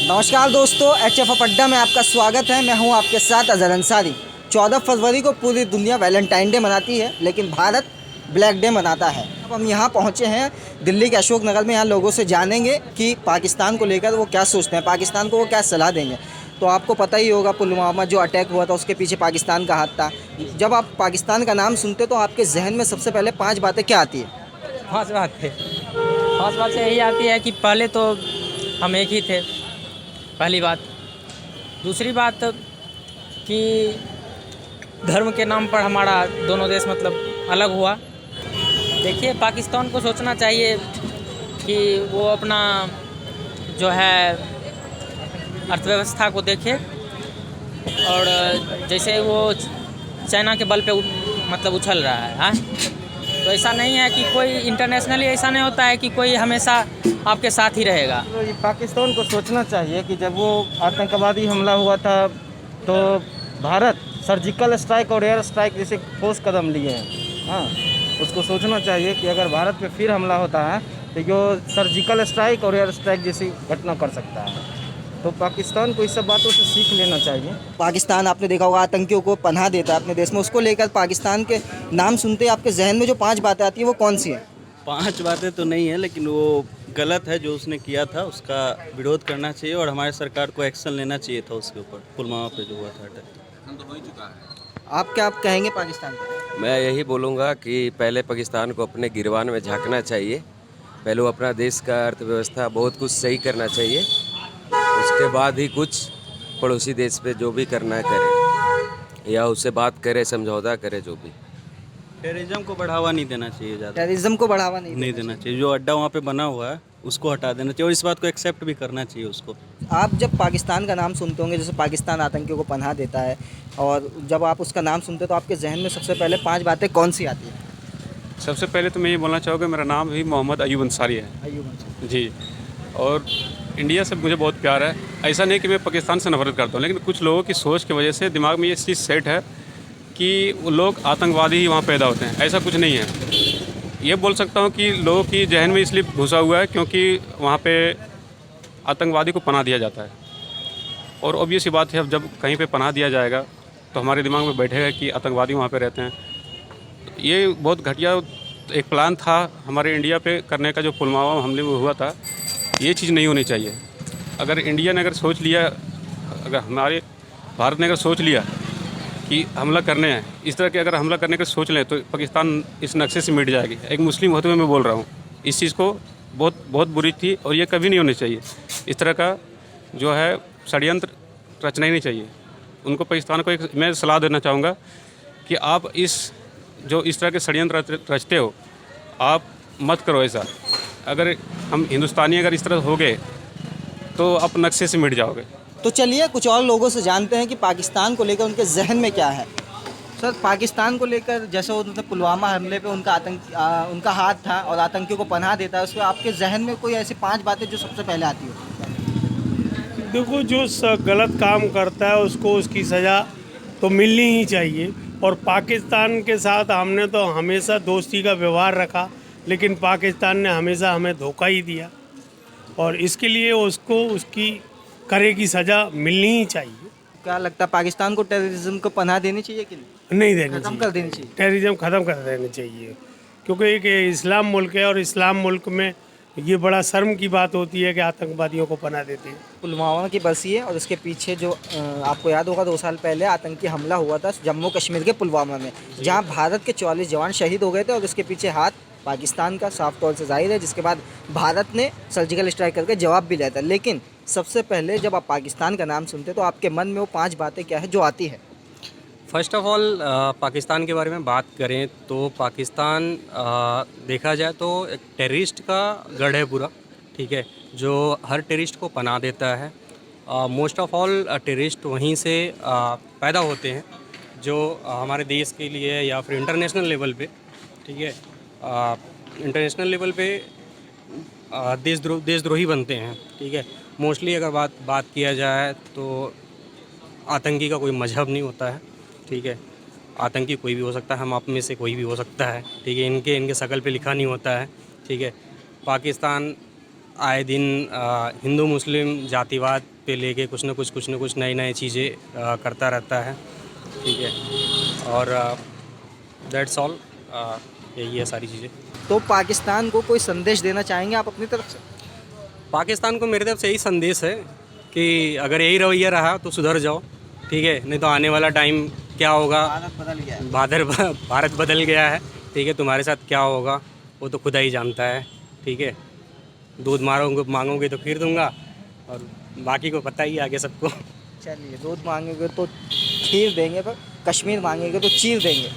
नमस्कार दोस्तों, HF अड्डा में आपका स्वागत है। मैं हूं आपके साथ अजहर अंसारी। 14 फरवरी को पूरी दुनिया वैलेंटाइन डे मनाती है, लेकिन भारत ब्लैक डे मनाता है। अब हम यहां पहुंचे हैं दिल्ली के अशोक नगर में। यहां लोगों से जानेंगे कि पाकिस्तान को लेकर वो क्या सोचते हैं, पाकिस्तान को वो क्या सलाह देंगे। तो आपको पता ही होगा, पुलवामा जो अटैक हुआ था उसके पीछे पाकिस्तान का हाथ था। जब आप पाकिस्तान का नाम सुनते तो आपके जहन में सबसे पहले 5 बातें क्या आती है? पांच बात से यही आती है कि पहले तो हम एक ही थे, पहली बात। दूसरी बात कि धर्म के नाम पर हमारा दोनों देश मतलब अलग हुआ। देखिए, पाकिस्तान को सोचना चाहिए कि वो अपना जो है अर्थव्यवस्था को देखे, और जैसे वो चाइना के बल पे मतलब उछल रहा है। हाँ, तो ऐसा नहीं है कि कोई इंटरनेशनली ऐसा नहीं होता है कि कोई हमेशा आपके साथ ही रहेगा। तो ये पाकिस्तान को सोचना चाहिए कि जब वो आतंकवादी हमला हुआ था तो भारत सर्जिकल स्ट्राइक और एयर स्ट्राइक जैसे ठोस कदम लिए हैं। हाँ, उसको सोचना चाहिए कि अगर भारत पे फिर हमला होता है तो जो सर्जिकल स्ट्राइक और एयर स्ट्राइक जैसी घटना कर सकता है। तो पाकिस्तान को इस सब बातों से सीख लेना चाहिए। पाकिस्तान, आपने देखा होगा, आतंकियों को पनाह देता है अपने देश में। उसको लेकर पाकिस्तान के नाम सुनते ही आपके जहन में जो 5 बातें आती हैं वो कौन सी हैं? 5 बातें तो नहीं है, लेकिन वो गलत है जो उसने किया था, उसका विरोध करना चाहिए और हमारे सरकार को एक्शन लेना चाहिए था उसके ऊपर, पुलवामा पे जो हुआ था अटैक। आप क्या कहेंगे पाकिस्तान पर? मैं यही बोलूँगा कि पहले पाकिस्तान को अपने गिरबान में झांकना चाहिए। पहले वो अपना देश का अर्थव्यवस्था बहुत कुछ सही करना चाहिए, उसके बाद ही कुछ पड़ोसी देश पे जो भी करना है करे, या उससे बात करे, समझौता करे, जो भी। टेररिज्म को बढ़ावा नहीं देना चाहिए, ज़्यादा टेररिज्म को बढ़ावा नहीं देना चाहिए। जो अड्डा वहाँ पे बना हुआ है उसको हटा देना चाहिए और इस बात को एक्सेप्ट भी करना चाहिए उसको। आप जब पाकिस्तान का नाम सुनते होंगे, जैसे पाकिस्तान आतंकियों को पनाह देता है, और जब आप उसका नाम सुनते तो आपके जहन में सबसे पहले 5 बातें कौन सी आती हैं? सबसे पहले तो मैं ये बोलना चाहूँगा, मेरा नाम भी मोहम्मद अयूब अंसारी है अय्यूब अंसारी। जी। और इंडिया से मुझे बहुत प्यार है। ऐसा नहीं कि मैं पाकिस्तान से नफरत करता हूँ, लेकिन कुछ लोगों की सोच की वजह से दिमाग में ये चीज़ सेट है कि वो लोग आतंकवादी ही वहाँ पैदा होते हैं। ऐसा कुछ नहीं है। ये बोल सकता हूँ कि लोगों की जहन में इसलिए घुसा हुआ है क्योंकि वहाँ पे आतंकवादी को पनाह दिया जाता है, और ऑब्वियस सी बात है, अब जब कहीं पे पनाह दिया जाएगा तो हमारे दिमाग में बैठेगा कि आतंकवादी वहाँ पे रहते हैं। तो ये बहुत घटिया एक प्लान था हमारे इंडिया पे करने का, जो पुलवामा हमले में हुआ था। ये चीज़ नहीं होनी चाहिए। अगर इंडिया ने अगर सोच लिया, अगर हमारे भारत ने अगर सोच लिया कि हमला करने हैं, इस तरह के अगर हमला करने का सोच लें, तो पाकिस्तान इस नक्शे से मिट जाएगी। एक मुस्लिम होते हुए मैं बोल रहा हूँ, इस चीज़ को बहुत बुरी थी, और ये कभी नहीं होनी चाहिए। इस तरह का जो है षड्यंत्र रचना ही नहीं चाहिए। उनको, पाकिस्तान को एक मैं सलाह देना चाहूँगा कि आप इस तरह के षड्यंत्र रचते हो, आप मत करो ऐसा। अगर हम हिंदुस्तानी अगर इस तरह हो गए तो आप नक्शे से मिट जाओगे। तो चलिए कुछ और लोगों से जानते हैं कि पाकिस्तान को लेकर उनके जहन में क्या है। सर, पाकिस्तान को लेकर जैसे उन्होंने पुलवामा हमले पे उनका हाथ था और आतंकियों को पनाह देता है, उस पर आपके जहन में कोई ऐसी 5 बातें जो सबसे पहले आती हो? देखो, जो गलत काम करता है उसको उसकी सज़ा तो मिलनी ही चाहिए। और पाकिस्तान के साथ हमने तो हमेशा दोस्ती का व्यवहार रखा, लेकिन पाकिस्तान ने हमेशा हमें धोखा ही दिया, और इसके लिए उसको उसकी करे की सज़ा मिलनी ही चाहिए। क्या लगता है, पाकिस्तान को टेररिज्म को पनाह देनी चाहिए कि नहीं देनी खत्म चाहिए, कर देनी चाहिए? टेररिज्म ख़त्म कर देनी चाहिए, क्योंकि एक इस्लाम मुल्क है, और इस्लाम मुल्क में ये बड़ा शर्म की बात होती है कि आतंकवादियों को पनाह देते हैं। पुलवामा की बरसी है और उसके पीछे जो आपको याद होगा 2 साल पहले आतंकी हमला हुआ था जम्मू कश्मीर के पुलवामा में, जहां भारत के 44 जवान शहीद हो गए थे, और उसके पीछे हाथ पाकिस्तान का साफ तौर से जाहिर है, जिसके बाद भारत ने सर्जिकल स्ट्राइक करके जवाब भी लिया था। लेकिन सबसे पहले जब आप पाकिस्तान का नाम सुनते तो आपके मन में वो 5 बातें क्या है जो आती है? फर्स्ट ऑफ ऑल, पाकिस्तान के बारे में बात करें तो पाकिस्तान देखा जाए तो एक टेररिस्ट का गढ़ है पूरा, ठीक है, जो हर टेररिस्ट को पनाह देता है। मोस्ट ऑफ ऑल टेररिस्ट वहीं से पैदा होते हैं, जो हमारे देश के लिए या फिर इंटरनेशनल लेवल पे, ठीक है, इंटरनेशनल लेवल पे देशद्रोही बनते हैं, ठीक है। मोस्टली अगर बात किया जाए तो आतंकी का कोई मजहब नहीं होता है, ठीक है। आतंकी कोई भी हो सकता है, हम आप में से कोई भी हो सकता है, ठीक है। इनके शकल पे लिखा नहीं होता है, ठीक है। पाकिस्तान आए दिन हिंदू मुस्लिम जातिवाद पे लेके कुछ ना कुछ नई नई चीज़ें करता रहता है, ठीक है। और दैट्स ऑल, यही है सारी चीज़ें। तो पाकिस्तान को कोई संदेश देना चाहेंगे आप अपनी तरफ से? पाकिस्तान को मेरी तरफ से यही संदेश है कि अगर यही रवैया रहा तो सुधर जाओ, ठीक है, नहीं तो आने वाला टाइम क्या होगा, भारत बदल गया है, ठीक है, तुम्हारे साथ क्या होगा वो तो खुदा ही जानता है, ठीक है। दूध मांगोगे तो खीर दूंगा, और बाकी को पता ही आगे सबको। चलिए, दूध मांगेंगे तो खीर देंगे, पर कश्मीर मांगेंगे तो चीर देंगे।